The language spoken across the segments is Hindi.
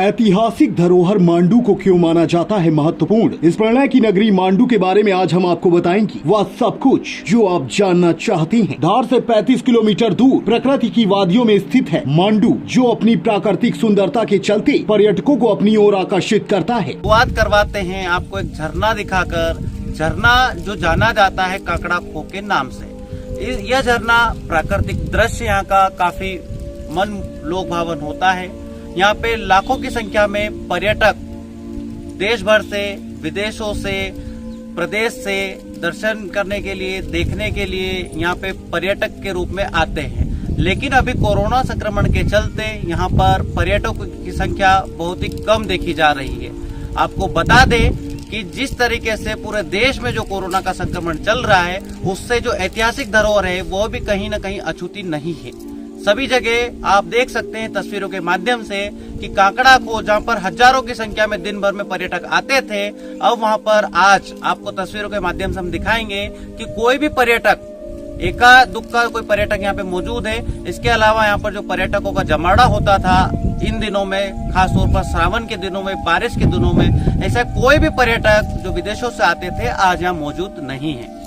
ऐतिहासिक धरोहर मांडू को क्यों माना जाता है महत्वपूर्ण, इस प्रणय की नगरी मांडू के बारे में आज हम आपको बताएंगे वह सब कुछ जो आप जानना चाहती हैं। धार से 35 किलोमीटर दूर प्रकृति की वादियों में स्थित है मांडू, जो अपनी प्राकृतिक सुंदरता के चलते पर्यटकों को अपनी ओर आकर्षित करता है। शुरुआत करवाते हैं आपको एक झरना दिखाकर, झरना जो जाना जाता है काकड़ा खो के नाम से। यह झरना प्राकृतिक दृश्य यहाँ का काफी मन लोक भावन होता है। यहाँ पे लाखों की संख्या में पर्यटक देश भर से, विदेशों से, प्रदेश से दर्शन करने के लिए, देखने के लिए यहाँ पे पर्यटक के रूप में आते हैं। लेकिन अभी कोरोना संक्रमण के चलते यहाँ पर पर्यटकों की संख्या बहुत ही कम देखी जा रही है। आपको बता दें कि जिस तरीके से पूरे देश में जो कोरोना का संक्रमण चल रहा है, उससे जो ऐतिहासिक धरोहर है वो भी कहीं न कहीं अछूती नहीं है। सभी जगह आप देख सकते हैं तस्वीरों के माध्यम से कि काकड़ा को, जहां पर हजारों की संख्या में दिन भर में पर्यटक आते थे, अब वहां पर आज आपको तस्वीरों के माध्यम से हम दिखाएंगे कि कोई भी पर्यटक, एका दुक्का कोई पर्यटक यहाँ पे मौजूद है। इसके अलावा यहाँ पर जो पर्यटकों का जमावड़ा होता था इन दिनों में, खासतौर पर श्रावण के दिनों में, बारिश के दिनों में, ऐसा कोई भी पर्यटक जो विदेशों से आते थे आज यहाँ मौजूद नहीं है।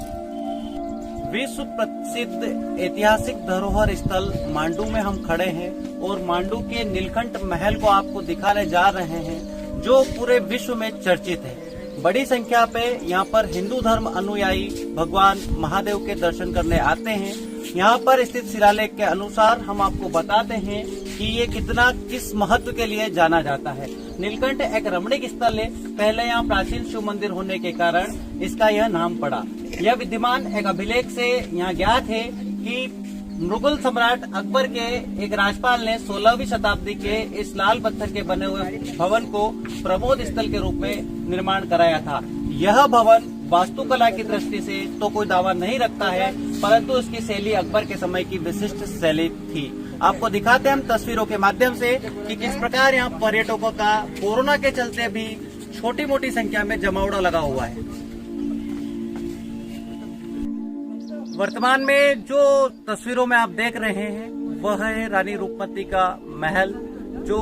विश्व प्रसिद्ध ऐतिहासिक धरोहर स्थल मांडू में हम खड़े हैं और मांडू के नीलकंठ महल को आपको दिखाने जा रहे हैं, जो पूरे विश्व में चर्चित है। बड़ी संख्या पे यहाँ पर हिंदू धर्म अनुयायी भगवान महादेव के दर्शन करने आते हैं। यहाँ पर स्थित शिलालेख के अनुसार हम आपको बताते हैं कि ये किस महत्व के लिए जाना जाता है। नीलकंठ एक रमणीक स्थल है। पहले यहाँ प्राचीन शिव मंदिर होने के कारण इसका यह नाम पड़ा। यह विद्यमान एक अभिलेख से यहाँ ज्ञात है कि मुगल सम्राट अकबर के एक राजपाल ने 16वीं शताब्दी के इस लाल पत्थर के बने हुए भवन को प्रमोद स्थल के रूप में निर्माण कराया था। यह भवन वास्तुकला की दृष्टि से तो कोई दावा नहीं रखता है, परंतु इसकी शैली अकबर के समय की विशिष्ट शैली थी। आपको दिखाते हैं हम तस्वीरों के माध्यम से कि किस प्रकार यहाँ पर्यटकों का कोरोना के चलते भी छोटी मोटी संख्या में जमावड़ा लगा हुआ है। वर्तमान में जो तस्वीरों में आप देख रहे हैं वह है रानी रूपमती का महल, जो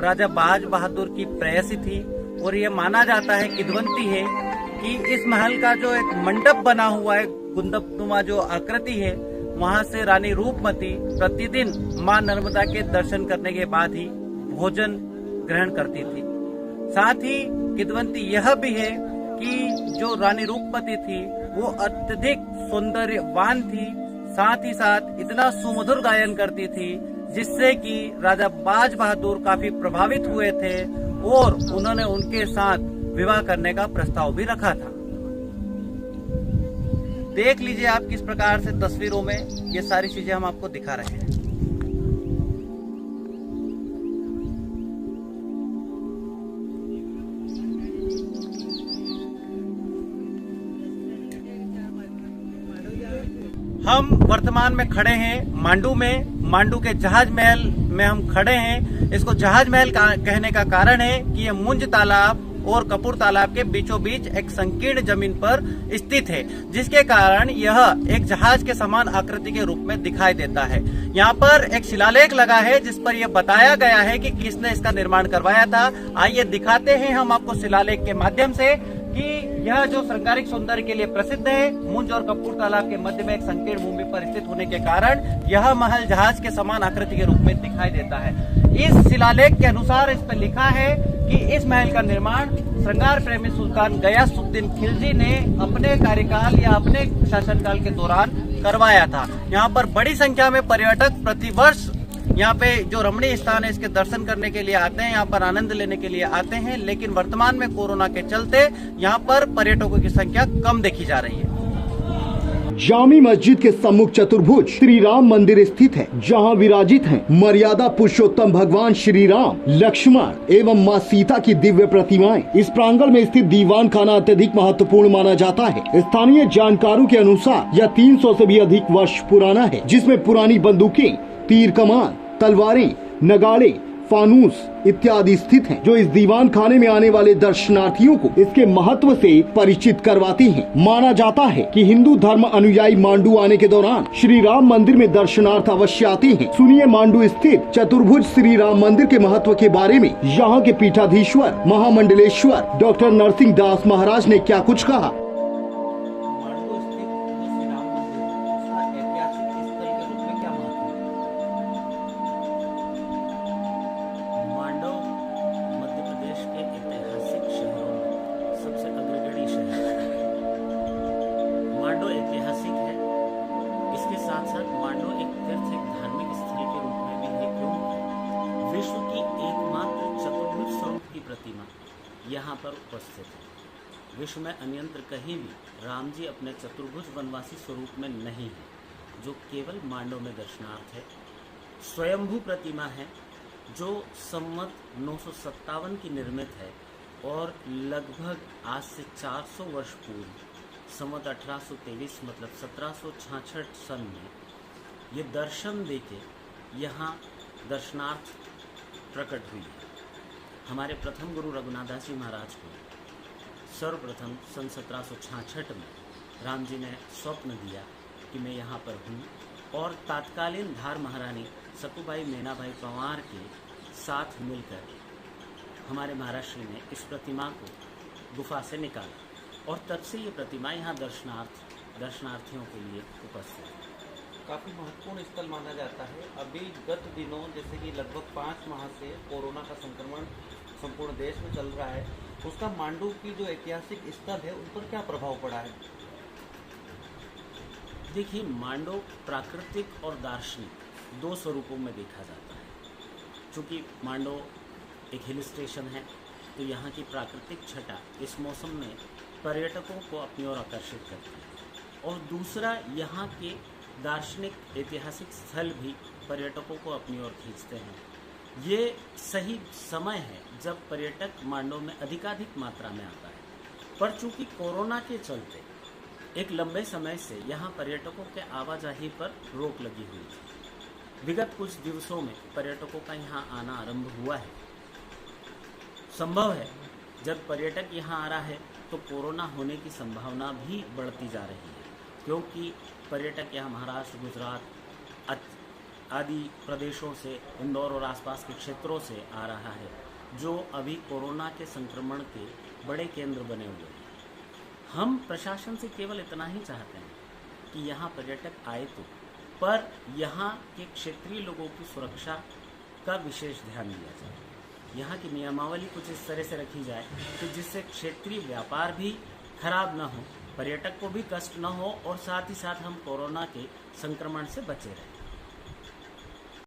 राजा बाज बहादुर की प्रेयसी थी। और ये माना जाता है, किदवंती है, कि इस महल का जो एक मंडप बना हुआ है, गुंदबनुमा जो आकृति है, वहां से रानी रूपमती प्रतिदिन मां नर्मदा के दर्शन करने के बाद ही भोजन ग्रहण करती थी। साथ ही किदवंती यह भी है कि जो रानी रूपमती थी वो अत्यधिक सौंदर्यवान थी, साथ ही साथ इतना सुमधुर गायन करती थी जिससे कि राजा बाज बहादुर काफी प्रभावित हुए थे और उन्होंने उनके साथ विवाह करने का प्रस्ताव भी रखा था। देख लीजिए आप किस प्रकार से तस्वीरों में ये सारी चीजें हम आपको दिखा रहे हैं। हम वर्तमान में खड़े हैं मांडू में, मांडू के जहाज महल में हम खड़े हैं। इसको जहाज महल कहने का कारण है कि यह मुंज तालाब और कपूर तालाब के बीचों बीच एक संकीर्ण जमीन पर स्थित है, जिसके कारण यह एक जहाज के समान आकृति के रूप में दिखाई देता है। यहाँ पर एक शिलालेख लगा है जिस पर यह बताया गया है कि किसने इसका निर्माण करवाया था। आइए दिखाते हैं हम आपको शिलालेख के माध्यम से कि यह जो श्रृंगारिक सौंदर्य के लिए प्रसिद्ध है, मुंज और कपूर तालाब के मध्य में एक संकीर्ण भूमि पर स्थित होने के कारण यह महल जहाज के समान आकृति के रूप में दिखाई देता है। इस शिलालेख के अनुसार इस पर लिखा है कि इस महल का निर्माण श्रृंगार प्रेमी सुल्तान गयासुद्दीन खिलजी ने अपने कार्यकाल या अपने शासनकाल के दौरान करवाया था। यहाँ पर बड़ी संख्या में पर्यटक प्रतिवर्ष यहाँ पे जो रमणीय स्थान है इसके दर्शन करने के लिए आते हैं, यहाँ पर आनंद लेने के लिए आते हैं। लेकिन वर्तमान में कोरोना के चलते यहाँ पर पर्यटकों की संख्या कम देखी जा रही है। जामी मस्जिद के सम्मुख चतुर्भुज श्री राम मंदिर स्थित है, जहां विराजित हैं मर्यादा पुरुषोत्तम भगवान श्री राम, लक्ष्मण एवं मां सीता की दिव्य प्रतिमाएं। इस प्रांगण में स्थित दीवान खाना अत्यधिक महत्वपूर्ण माना जाता है। स्थानीय जानकारों के अनुसार यह 300 से भी अधिक वर्ष पुराना है, जिसमें पुरानी बंदूकें, तीर कमान, तलवारें, नगाड़े, फानूस इत्यादि स्थित हैं, जो इस दीवान खाने में आने वाले दर्शनार्थियों को इसके महत्व से परिचित करवाती हैं। माना जाता है कि हिंदू धर्म अनुयायी मांडू आने के दौरान श्री राम मंदिर में दर्शनार्थ अवश्य आते हैं। सुनिए मांडू स्थित चतुर्भुज श्री राम मंदिर के महत्व के बारे में यहाँ के पीठाधीश्वर महामंडलेश्वर डॉक्टर नरसिंह दास महाराज ने क्या कुछ कहा। मांडू स्थित श्री राम मंदिर उसका ऐतिहासिक स्थल के रूप में क्या महत्व है? मांडू मध्य प्रदेश के ऐतिहासिक शहरों में सबसे अग्रगण्य शहर है। मांडू ऐतिहासिक है, इसके साथ साथ मांडू एक तीर्थ एक धार्मिक स्थल के रूप में भी है, क्योंकि विश्व की एकमात्र चतुर्भुज स्वरूप की प्रतिमा यहाँ पर उपस्थित है। विश्व में अन्यत्र कहीं भी राम जी अपने चतुर्भुज वनवासी स्वरूप में नहीं है, जो केवल मांडव में दर्शनार्थ है। स्वयंभू प्रतिमा है जो संवत 957 की निर्मित है और लगभग आज से 400 वर्ष पूर्व संवत 1823 मतलब 1766 सन में ये दर्शन देके यहाँ दर्शनार्थ प्रकट हुई है। हमारे प्रथम गुरु रघुनाथ दास जी महाराज को सर्वप्रथम सन 1766 में राम जी ने स्वप्न दिया कि मैं यहाँ पर हूँ, और तत्कालीन धार महारानी सकुबाई मीनाबाई पंवार के साथ मिलकर हमारे महाराज श्री ने इस प्रतिमा को गुफा से निकाला, और तब से ये प्रतिमा यहाँ दर्शनार्थियों के लिए उपस्थित है। काफ़ी महत्वपूर्ण स्थल माना जाता है। अभी गत दिनों जैसे कि लगभग 5 माह से कोरोना का संक्रमण संपूर्ण देश में चल रहा है, उसका मांडू की जो ऐतिहासिक स्थल है उन पर क्या प्रभाव पड़ा है? देखिए, मांडू प्राकृतिक और दार्शनिक दो स्वरूपों में देखा जाता है। चूँकि मांडू एक हिल स्टेशन है, तो यहाँ की प्राकृतिक छटा इस मौसम में पर्यटकों को अपनी ओर आकर्षित करती है, और दूसरा यहाँ के दार्शनिक ऐतिहासिक स्थल भी पर्यटकों को अपनी ओर खींचते हैं। ये सही समय है जब पर्यटक मांडव में अधिकाधिक मात्रा में आता है, पर चूंकि कोरोना के चलते एक लंबे समय से यहाँ पर्यटकों के आवाजाही पर रोक लगी हुई थी। विगत कुछ दिवसों में पर्यटकों का यहाँ आना आरंभ हुआ है। संभव है जब पर्यटक यहाँ आ रहा है तो कोरोना होने की संभावना भी बढ़ती जा रही है, क्योंकि पर्यटक यहाँ महाराष्ट्र, गुजरात आदि प्रदेशों से, इंदौर और आसपास के क्षेत्रों से आ रहा है, जो अभी कोरोना के संक्रमण के बड़े केंद्र बने हुए हैं। हम प्रशासन से केवल इतना ही चाहते हैं कि यहाँ पर्यटक आए तो, पर यहाँ के क्षेत्रीय लोगों की सुरक्षा का विशेष ध्यान दिया जाए। यहाँ की नियमावली कुछ इस तरह से रखी जाए कि जिससे क्षेत्रीय व्यापार भी खराब न हो, पर्यटक को भी कष्ट न हो, और साथ ही साथ हम कोरोना के संक्रमण से बचे रहें।